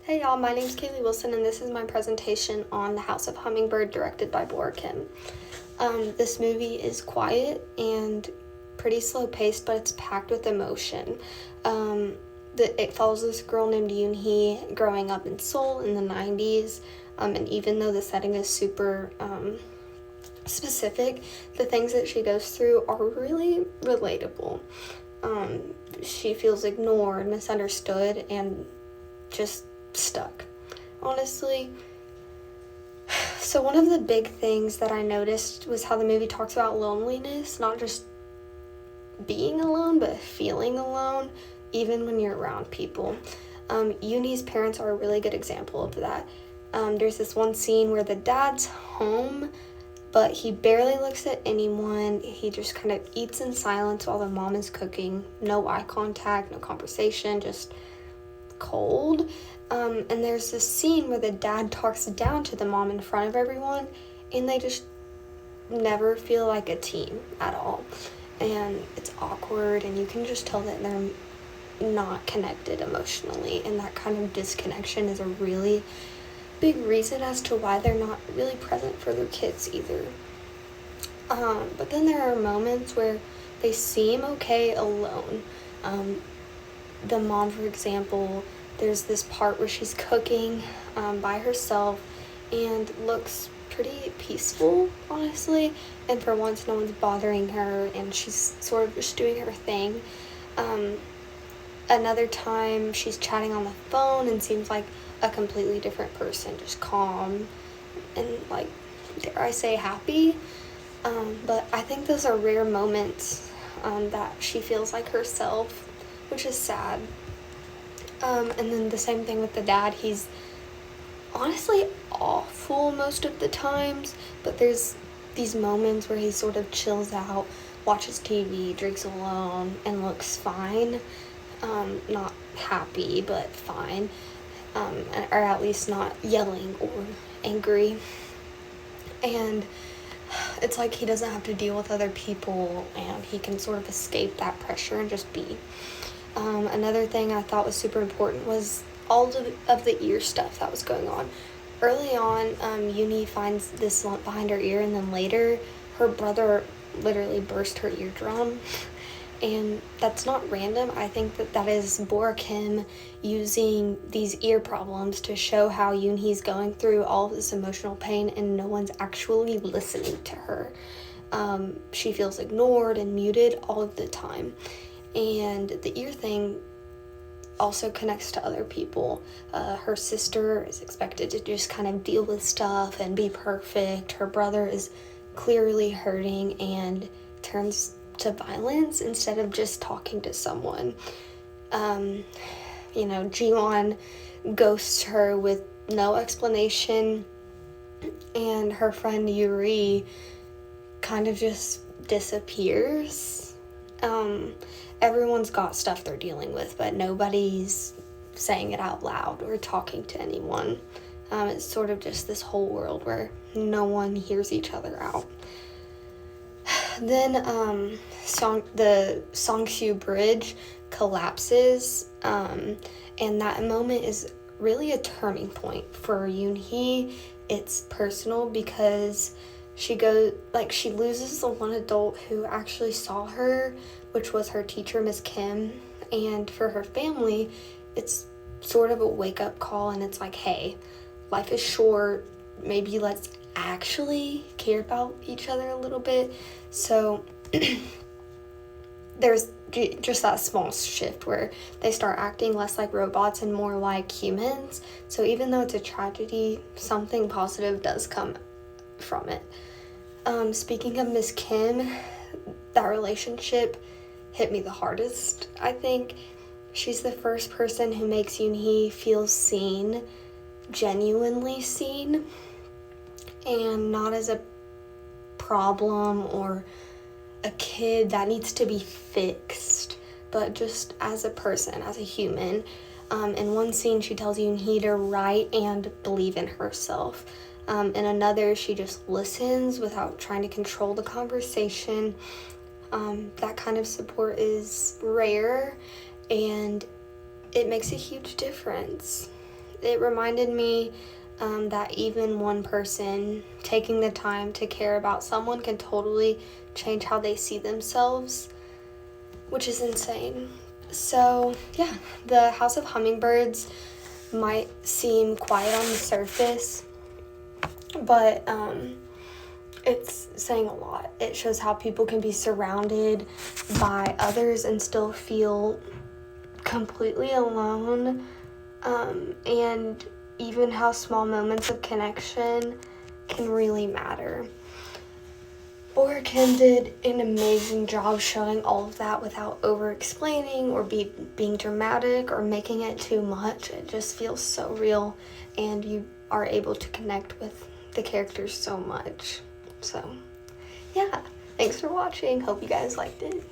Hey y'all, my name's Kaylee Wilson and this is my presentation on The House of Hummingbird directed by Bora Kim. This movie is quiet and pretty slow paced, but it's packed with emotion. It follows this girl named Yoon Hee growing up in Seoul in the 90s, and even though the setting is super specific, the things that she goes through are really relatable. She feels ignored, misunderstood, and just stuck, honestly. So one of the big things that I noticed was how the movie talks about loneliness, not just being alone, but feeling alone, even when you're around people. Yoonhee's parents are a really good example of that. There's this one scene where the dad's home, but he barely looks at anyone. He just kind of eats in silence while the mom is cooking. No eye contact, no conversation, just cold. And there's this scene where the dad talks down to the mom in front of everyone, and they just never feel like a team at all. And it's awkward, and you can just tell that they're not connected emotionally, and that kind of disconnection is a really big reason as to why they're not really present for their kids either. But then there are moments where they seem okay alone. The mom, for example, there's this part where she's cooking by herself and looks pretty peaceful, honestly, and for once no one's bothering her and she's sort of just doing her thing. Another time she's chatting on the phone and seems like a completely different person, just calm and, like, dare I say, happy. But I think those are rare moments that she feels like herself, which is sad. And then the same thing with the dad. He's honestly awful most of the times, but there's these moments where he sort of chills out, watches TV, drinks alone, and looks fine. Not happy, but fine. Or at least not yelling or angry. And it's like he doesn't have to deal with other people, and he can sort of escape that pressure and just be. Another thing I thought was super important was all of the ear stuff that was going on. Early on, Yoonhee finds this lump behind her ear, and then later, her brother literally burst her eardrum. And that's not random. I think that is Bora Kim using these ear problems to show how Yoonhee's going through all of this emotional pain and no one's actually listening to her. She feels ignored and muted all of the time. And the ear thing also connects to other people. Her sister is expected to just kind of deal with stuff and be perfect. Her brother is clearly hurting and turns to violence instead of just talking to someone. Jiwon ghosts her with no explanation, and her friend Yuri kind of just disappears. Everyone's got stuff they're dealing with, but nobody's saying it out loud or talking to anyone. It's sort of just this whole world where no one hears each other out. Then the Songsu Bridge collapses, and that moment is really a turning point for Yoonhee. It's personal because she loses the one adult who actually saw her, which was her teacher, Miss Kim, and for her family, it's sort of a wake-up call, and it's like, hey, life is short, maybe let's actually care about each other a little bit. So there's just that small shift where they start acting less like robots and more like humans. So even though it's a tragedy, something positive does come from it. Speaking of Miss Kim, that relationship hit me the hardest, I think. She's the first person who makes Yoonhee feel seen, genuinely seen, and not as a problem or a kid that needs to be fixed, but just as a person, as a human. In one scene, she tells Yoonhee to write and believe in herself. In another, she just listens without trying to control the conversation. That kind of support is rare, and it makes a huge difference. it reminded me that even one person taking the time to care about someone can totally change how they see themselves, which is insane. So yeah, the House of Hummingbirds might seem quiet on the surface, but it's saying a lot. It shows how people can be surrounded by others and still feel completely alone, and even how small moments of connection can really matter. Kim did an amazing job showing all of that without over-explaining or being dramatic or making it too much. It just feels so real, and you are able to connect with the characters so much. So, yeah, thanks for watching. Hope you guys liked it.